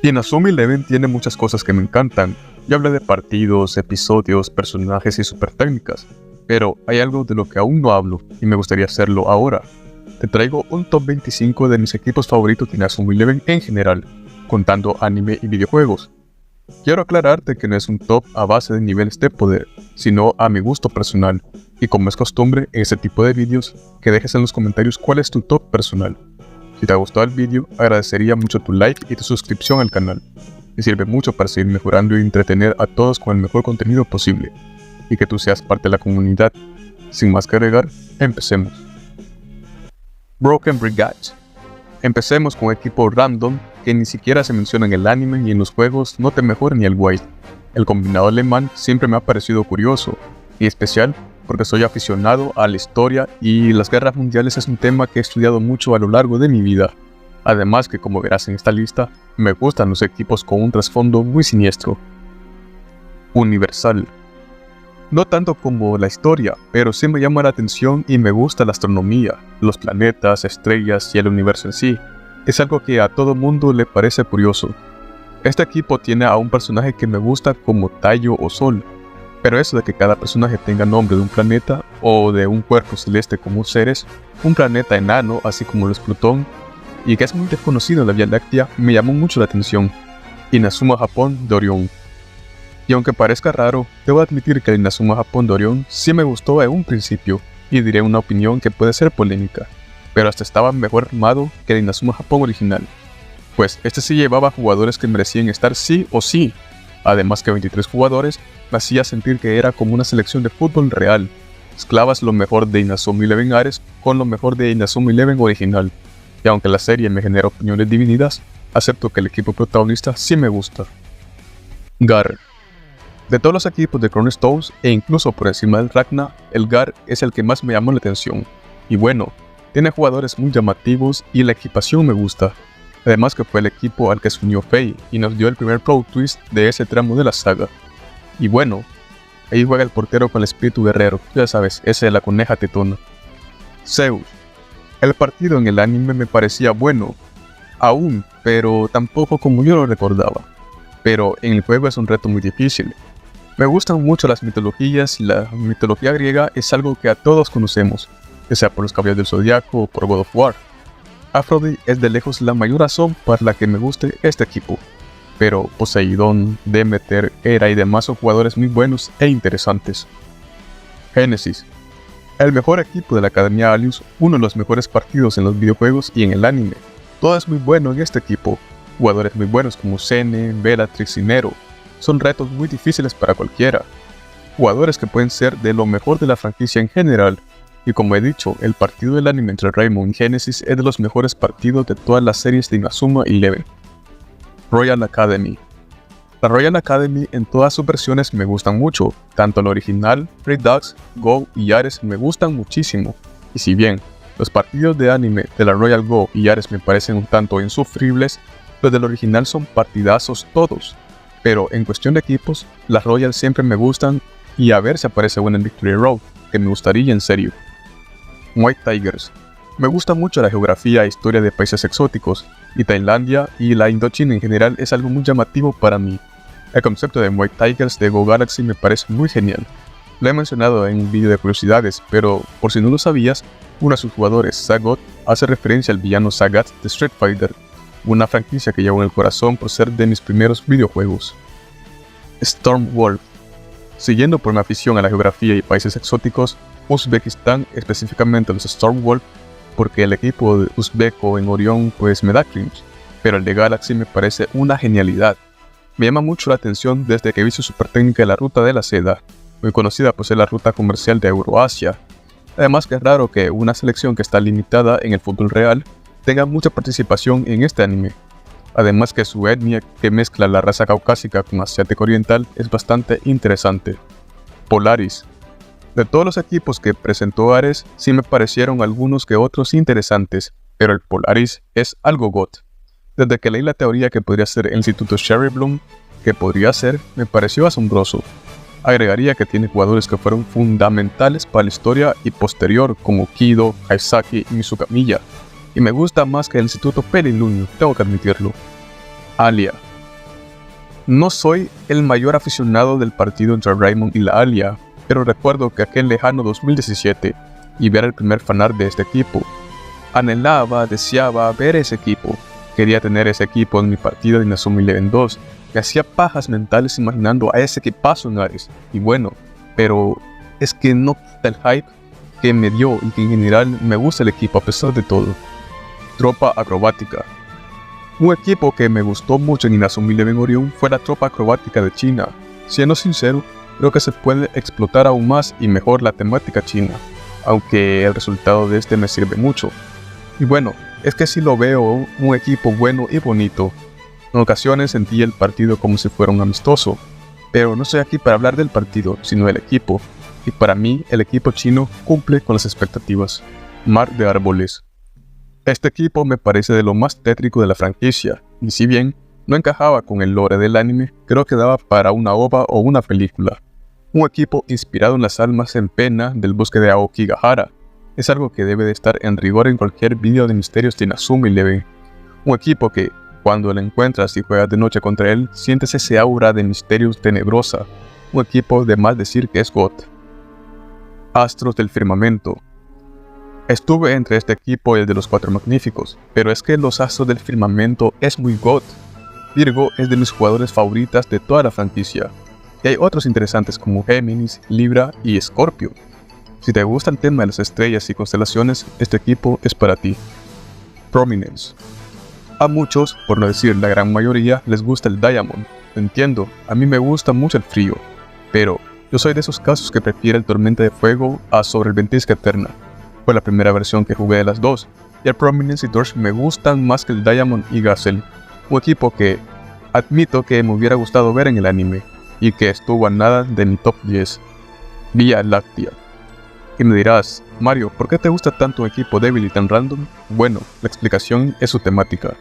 Inazuma Eleven tiene muchas cosas que me encantan. Ya hablé de partidos, episodios, personajes y super técnicas, pero hay algo de lo que aún no hablo y me gustaría hacerlo ahora. Te traigo un top 25 de mis equipos favoritos de Inazuma Eleven en general, contando anime y videojuegos. Quiero aclararte que no es un top a base de niveles de poder, sino a mi gusto personal, y como es costumbre en este tipo de vídeos, que dejes en los comentarios cuál es tu top personal. Si te ha gustado el vídeo, agradecería mucho tu like y tu suscripción al canal. Me sirve mucho para seguir mejorando y entretener a todos con el mejor contenido posible, y que tú seas parte de la comunidad. Sin más que agregar, empecemos. Broken Brigade. Empecemos con un equipo random que ni siquiera se menciona en el anime y en los juegos no te mejora ni el White. El combinado alemán siempre me ha parecido curioso, y especial porque soy aficionado a la historia y las guerras mundiales es un tema que he estudiado mucho a lo largo de mi vida. Además que, como verás en esta lista, me gustan los equipos con un trasfondo muy siniestro. Universal. No tanto como la historia, pero sí me llama la atención y me gusta la astronomía, los planetas, estrellas y el universo en sí. Es algo que a todo mundo le parece curioso. Este equipo tiene a un personaje que me gusta como Taiyo o Sol, pero eso de que cada personaje tenga nombre de un planeta o de un cuerpo celeste como Ceres, un planeta enano así como lo es Plutón, y que es muy desconocido en la Vía Láctea, me llamó mucho la atención. Inazuma Japón de Orión. Y aunque parezca raro, debo admitir que el Inazuma Japón de Orión sí me gustó en un principio, y diré una opinión que puede ser polémica, pero hasta estaba mejor armado que el Inazuma Japón original, pues este sí llevaba jugadores que merecían estar sí o sí, además que 23 jugadores me hacía sentir que era como una selección de fútbol real. Mezclabas lo mejor de Inazuma Eleven Ares con lo mejor de Inazuma Eleven original, y aunque la serie me genera opiniones divididas, acepto que el equipo protagonista sí me gusta. Gar. De todos los equipos de Chrono Stones, e incluso por encima del Ragna, el Gar es el que más me llamó la atención. Y bueno, tiene jugadores muy llamativos y la equipación me gusta. Además que fue el equipo al que se unió Faye y nos dio el primer plot twist de ese tramo de la saga. Y bueno, ahí juega el portero con el espíritu guerrero, ya sabes, ese de la coneja tetona. Zeus. El partido en el anime me parecía bueno, aún, pero tampoco como yo lo recordaba. Pero en el juego es un reto muy difícil. Me gustan mucho las mitologías y la mitología griega es algo que a todos conocemos, ya sea por los Caballeros del Zodiaco o por God of War. Aphrodite es de lejos la mayor razón para la que me guste este equipo, pero Poseidón, Demeter, Hera y demás son jugadores muy buenos e interesantes. Genesis. El mejor equipo de la Academia Alius, uno de los mejores partidos en los videojuegos y en el anime. Todo es muy bueno en este equipo, jugadores muy buenos como Sene, Bellatrix y Nero. Son retos muy difíciles para cualquiera. Jugadores que pueden ser de lo mejor de la franquicia en general. Y como he dicho, el partido del anime entre Raymond y Genesis es de los mejores partidos de todas las series de Inazuma Eleven. Royal Academy. La Royal Academy en todas sus versiones me gustan mucho, tanto la original, Redux, Go y Ares me gustan muchísimo. Y si bien los partidos de anime de la Royal Go y Ares me parecen un tanto insufribles, los del original son partidazos todos. Pero en cuestión de equipos, las Royal siempre me gustan y a ver si aparece una en Victory Road, que me gustaría en serio. White Tigers. Me gusta mucho la geografía e historia de países exóticos, y Tailandia y la Indochina en general es algo muy llamativo para mí. El concepto de White Tigers de Go Galaxy me parece muy genial. Lo he mencionado en un vídeo de curiosidades, pero por si no lo sabías, uno de sus jugadores, Sagat, hace referencia al villano Sagat de Street Fighter, una franquicia que llevo en el corazón por ser de mis primeros videojuegos. Stormwolf. Siguiendo por mi afición a la geografía y países exóticos, Uzbekistán, específicamente los Stormwolf, porque el equipo de uzbeco en Orión pues me da cringe, pero el de Galaxy me parece una genialidad. Me llama mucho la atención desde que he visto su super técnica de la Ruta de la Seda, muy conocida por ser la ruta comercial de Euroasia. Además que es raro que una selección que está limitada en el fútbol real tenga mucha participación en este anime. Además que su etnia, que mezcla la raza caucásica con asiático oriental, es bastante interesante. Polaris. De todos los equipos que presentó Ares, sí me parecieron algunos que otros interesantes, pero el Polaris es algo GOT. Desde que leí la teoría que podría ser el Instituto Cherry Bloom, que podría ser, me pareció asombroso. Agregaría que tiene jugadores que fueron fundamentales para la historia y posterior, como Kido, Haisaki y Mizukamiya, y me gusta más que el Instituto Perilunio, tengo que admitirlo. Alia. No soy el mayor aficionado del partido entre Raimon y la Alia, pero recuerdo que aquel lejano 2017 y ver el primer fanart de este equipo. Anhelaba, deseaba ver ese equipo. Quería tener ese equipo en mi partida de Inazuma Eleven 2. Me hacía pajas mentales imaginando a ese equipazo en Ares. Y bueno, pero es que no quita el hype que me dio y que en general me gusta el equipo a pesar de todo. Tropa Acrobática. Un equipo que me gustó mucho en Inazuma Eleven Orion fue la Tropa Acrobática de China. Siendo sincero, creo que se puede explotar aún más y mejor la temática china, aunque el resultado de este me sirve mucho. Y bueno, es que si lo veo un equipo bueno y bonito. En ocasiones sentí el partido como si fuera un amistoso, pero no estoy aquí para hablar del partido, sino del equipo, y para mí el equipo chino cumple con las expectativas. Mar de Árboles. Este equipo me parece de lo más tétrico de la franquicia, y si bien no encajaba con el lore del anime, creo que daba para una OVA o una película. Un equipo inspirado en las almas en pena del bosque de Aokigahara. Es algo que debe de estar en rigor en cualquier video de misterios de Inazuma Eleven. Un equipo que, cuando lo encuentras y juegas de noche contra él, sientes ese aura de misterios tenebrosa. Un equipo de más decir que es GOT. Astros del Firmamento. Estuve entre este equipo y el de los Cuatro Magníficos, pero es que los Astros del Firmamento es muy GOT. Virgo es de mis jugadores favoritas de toda la franquicia. Y hay otros interesantes como Géminis, Libra y Escorpio. Si te gusta el tema de las estrellas y constelaciones, este equipo es para ti. Prominence. A muchos, por no decir la gran mayoría, les gusta el Diamond. Lo entiendo, a mí me gusta mucho el frío, pero yo soy de esos casos que prefiere el Tormenta de Fuego a sobre el Ventisca Eterna. Fue la primera versión que jugué de las dos, y el Prominence y Torch me gustan más que el Diamond y Gazelle. Un equipo que admito que me hubiera gustado ver en el anime, y que estuvo a nada de mi top 10. Vía Láctea. Y me dirás, Mario, ¿por qué te gusta tanto un equipo débil y tan random? Bueno, la explicación es su temática.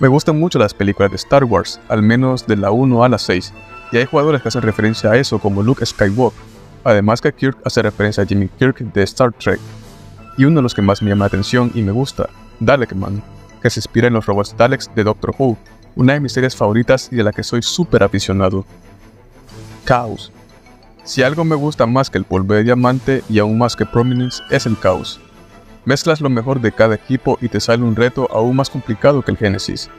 Me gustan mucho las películas de Star Wars, al menos de la 1 a la 6, y hay jugadores que hacen referencia a eso como Luke Skywalker, además que Kirk hace referencia a Jimmy Kirk de Star Trek. Y uno de los que más me llama la atención y me gusta, Dalekman, que se inspira en los robots Daleks de Doctor Who, una de mis series favoritas y de la que soy súper aficionado. Caos. Si algo me gusta más que el polvo de diamante y aún más que Prominence es el caos. Mezclas lo mejor de cada equipo y te sale un reto aún más complicado que el Génesis.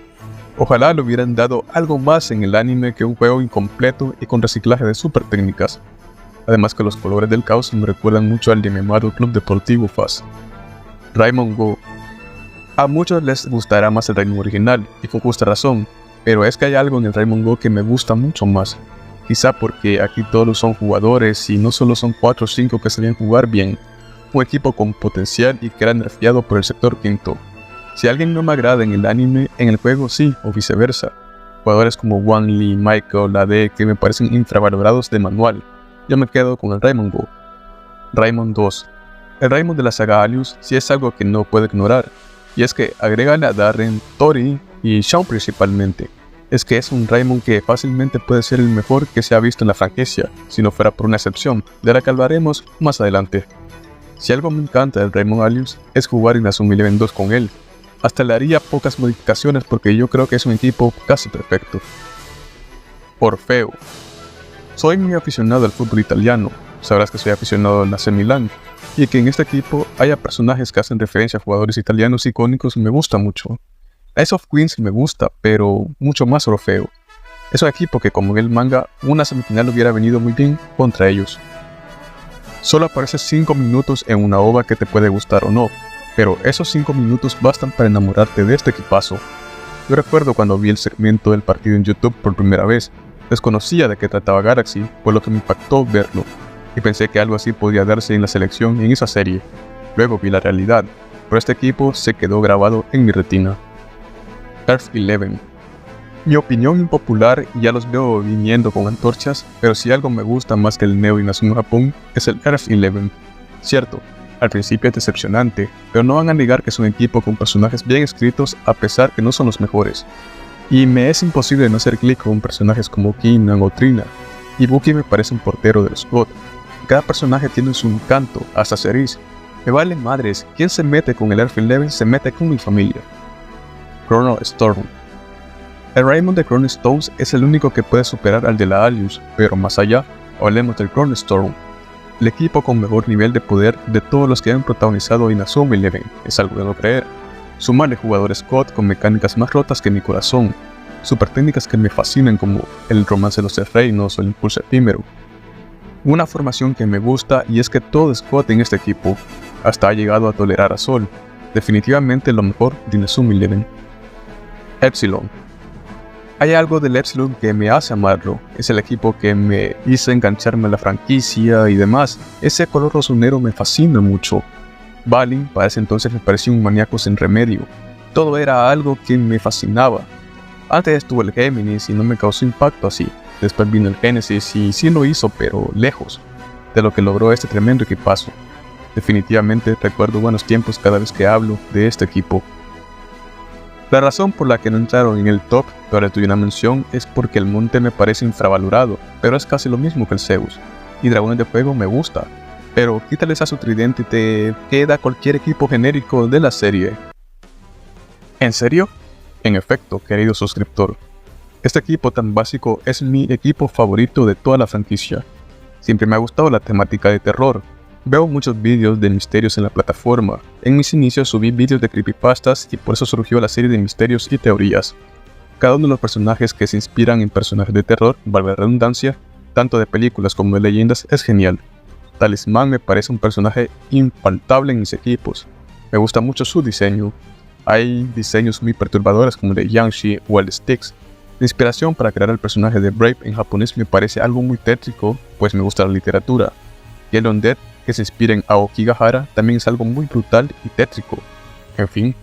Ojalá le hubieran dado algo más en el anime que un juego incompleto y con reciclaje de super técnicas. Además que los colores del caos me recuerdan mucho al llamado Club Deportivo FAS. Raimon Go. A muchos les gustará más el Raimon original, y con justa razón, pero es que hay algo en el Raimon Go que me gusta mucho más. Quizá porque aquí todos son jugadores y no solo son 4 o 5 que sabían jugar bien. Un equipo con potencial y que era nerfeado por el sector quinto. Si alguien no me agrada en el anime, en el juego sí, o viceversa. Jugadores como Wang Li, Michael, AD que me parecen infravalorados de manual. Yo me quedo con el Raimon Go. Raimon 2. El Raimon de la saga Alius sí es algo que no puedo ignorar. Y es que agrégale a Darren, Tori y Shaun principalmente. Es que es un Raimon que fácilmente puede ser el mejor que se ha visto en la franquicia, si no fuera por una excepción, de la que hablaremos más adelante. Si algo me encanta del Raimon Alius es jugar Inazuma Eleven 2 con él. Hasta le haría pocas modificaciones porque yo creo que es un equipo casi perfecto. Orfeo. Soy muy aficionado al fútbol italiano, sabrás que soy aficionado al AC Milan, y que en este equipo haya personajes que hacen referencia a jugadores italianos icónicos me gusta mucho. Ice of Queens me gusta, pero mucho más Orfeo. Es un equipo que como en el manga, una semifinal hubiera venido muy bien contra ellos. Solo aparece 5 minutos en una OVA que te puede gustar o no, pero esos 5 minutos bastan para enamorarte de este equipazo. Yo recuerdo cuando vi el segmento del partido en YouTube por primera vez, desconocía de qué trataba Galaxy, por lo que me impactó verlo, y pensé que algo así podía darse en la selección en esa serie. Luego vi la realidad, pero este equipo se quedó grabado en mi retina. Earth 11. Mi opinión impopular, y ya los veo viniendo con antorchas, pero si algo me gusta más que el Neo Inazuma Japón, es el Earth 11. Cierto, al principio es decepcionante, pero no van a negar que es un equipo con personajes bien escritos a pesar que no son los mejores. Y me es imposible no hacer clic con personajes como Kinan o Trina, y Buki me parece un portero de los God. Cada personaje tiene su encanto, hasta Cerise. Me vale madres, quien se mete con el Earth 11 se mete con mi familia. Chrono Storm. El Raymond de Crown Stones es el único que puede superar al de la Alius, pero más allá, hablemos del Crown Storm, el equipo con mejor nivel de poder de todos los que han protagonizado Inazuma Eleven, es algo de no creer. Sumarle jugadores Scott con mecánicas más rotas que mi corazón, super técnicas que me fascinan como el romance de los 3 reinos o el impulso efímero. Una formación que me gusta y es que todo es Scott en este equipo, hasta ha llegado a tolerar a Sol, definitivamente lo mejor de Inazuma Eleven. Epsilon. Hay algo del Epsilon que me hace amarlo, es el equipo que me hizo engancharme a la franquicia y demás, ese color rosonero me fascina mucho. Balin para ese entonces me parecía un maníaco sin remedio, todo era algo que me fascinaba. Antes estuvo el Géminis y no me causó impacto así, después vino el Génesis y sí lo hizo pero lejos de lo que logró este tremendo equipazo. Definitivamente recuerdo buenos tiempos cada vez que hablo de este equipo. La razón por la que no entraron en el top, pero les doy una mención, es porque el monte me parece infravalorado, pero es casi lo mismo que el Zeus, y Dragones de Fuego me gusta, pero quítales a su tridente y te queda cualquier equipo genérico de la serie. ¿En serio? En efecto, querido suscriptor, este equipo tan básico es mi equipo favorito de toda la franquicia. Siempre me ha gustado la temática de terror. Veo muchos vídeos de misterios en la plataforma. En mis inicios subí vídeos de creepypastas y por eso surgió la serie de misterios y teorías. Cada uno de los personajes que se inspiran en personajes de terror, valga la redundancia, tanto de películas como de leyendas, es genial. Talismán me parece un personaje infaltable en mis equipos. Me gusta mucho su diseño. Hay diseños muy perturbadores como el de Yanshi o el de Styx. La inspiración para crear el personaje de Brave en japonés me parece algo muy tétrico, pues me gusta la literatura. Y el Undead, que se inspira en Aokigahara, también es algo muy brutal y tétrico. En fin,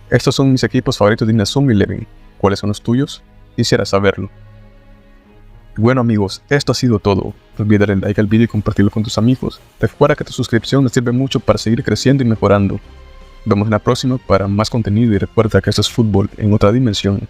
estos son mis equipos favoritos de Inazuma Eleven. ¿Cuáles son los tuyos? Quisiera saberlo. Bueno amigos, esto ha sido todo. No olvides darle like al vídeo y compartirlo con tus amigos. Recuerda que tu suscripción nos sirve mucho para seguir creciendo y mejorando. Nos vemos en la próxima para más contenido y recuerda que esto es fútbol en otra dimensión.